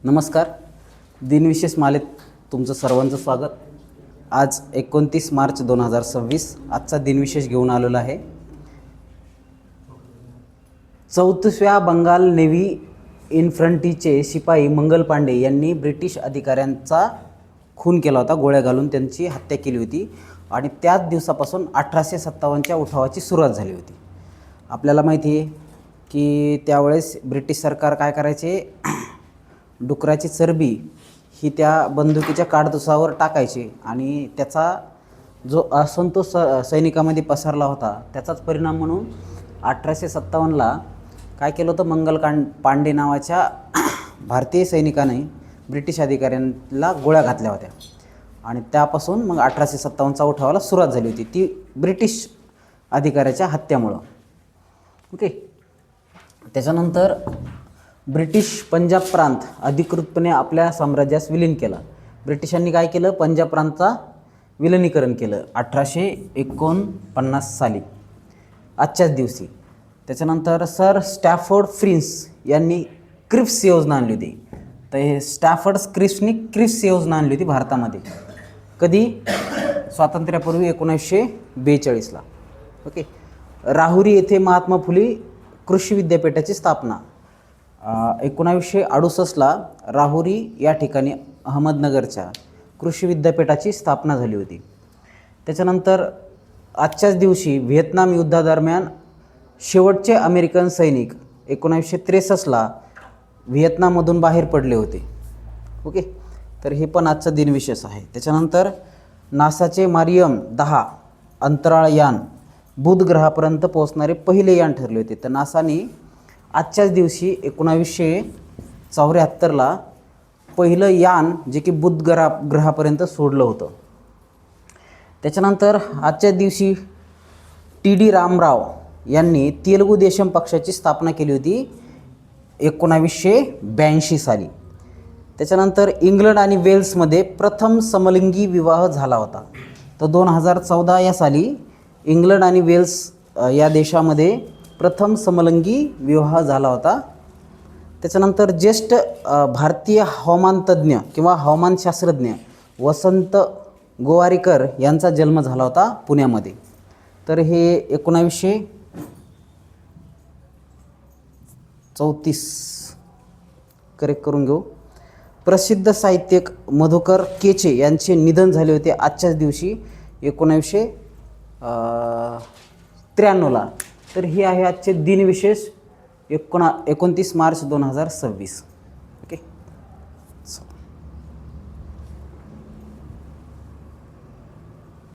नमस्कार. दिनविशेष मालेत तुमचं सर्वांचं स्वागत. आज 29 मार्च 2026 आजचा दिनविशेष घेऊन आलेला आहे. 34व्या बंगाल नेव्ही इन्फंट्रीचे शिपाई मंगल पांडे यांनी ब्रिटिश अधिकाऱ्यांचा खून केला होता. गोळ्या घालून त्यांची हत्या केली होती आणि त्याच दिवसापासून 1857च्या उठावाची सुरुवात झाली होती. आपल्याला माहिती आहे की त्यावेळेस ब्रिटिश सरकार काय करायचे, डुकराची चरबी ही त्या बंदुकीच्या काडतुसावर टाकायची आणि त्याचा जो असंतोष सैनिकामध्ये पसरला होता त्याचाच परिणाम म्हणून 1857ला काय केलं होतं, मंगल पांडे नावाच्या भारतीय सैनिकाने ब्रिटिश अधिकाऱ्यांना गोळ्या घातल्या होत्या आणि त्यापासून मग 1857चा उठावाला सुरुवात झाली होती, ती ब्रिटिश अधिकाऱ्याच्या हत्येमुळं. ओके. त्याच्यानंतर ब्रिटिश पंजाब प्रांत अधिकृतपणे आपल्या साम्राज्यास विलीन केला. ब्रिटिशांनी काय केलं, पंजाब प्रांतचा विलिनीकरण केलं 1849 साली आजच्याच दिवशी. त्याच्यानंतर सर स्टॅफर्ड प्रिन्स यांनी क्रिप्स योजना आणली होती. तर हे स्टॅफर्ड क्रिप्सनी क्रिप्स योजना आणली होती भारतामध्ये. कधी? स्वातंत्र्यापूर्वी 1942ला. ओके. राहुरी येथे महात्मा फुले कृषी विद्यापीठाची स्थापना 1968ला राहुरी या ठिकाणी अहमदनगरच्या कृषी विद्यापीठाची स्थापना झाली होती. त्याच्यानंतर आजच्याच दिवशी व्हिएतनाम युद्धादरम्यान शेवटचे अमेरिकन सैनिक 1963ला व्हिएतनाममधून बाहेर पडले होते. ओके. तर हे पण आजचा दिनविशेष आहे. त्याच्यानंतर नासाचे मारियम 10 अंतराळ यान बुध ग्रहापर्यंत पोहोचणारे पहिले यान ठरले होते. तर नासाने आजच्याच दिवशी 1974ला पहिलं यान जे की बुध ग्रहापर्यंत सोडलं होतं. त्याच्यानंतर आजच्याच दिवशी TD रामराव यांनी तेलुगू देशम पक्षाची स्थापना केली होती 1982 साली. त्याच्यानंतर इंग्लंड आणि वेल्समध्ये प्रथम समलिंगी विवाह झाला होता. तर 2014 या साली इंग्लंड आणि वेल्स या देशामध्ये प्रथम समलिंगी विवाह झाला होता. त्याच्यानंतर ज्येष्ठ भारतीय हवामानतज्ञ किंवा हवामानशास्त्रज्ञ वसंत गोवारीकर यांचा जन्म झाला होता पुण्यामध्ये. तर हे 1934 करेक्ट करून घेऊ. प्रसिद्ध साहित्यिक मधुकर केचे यांचे निधन झाले होते आजच्याच दिवशी 1993ला. तर हे आहे आजचे दिनविशेष 29 मार्च 2026.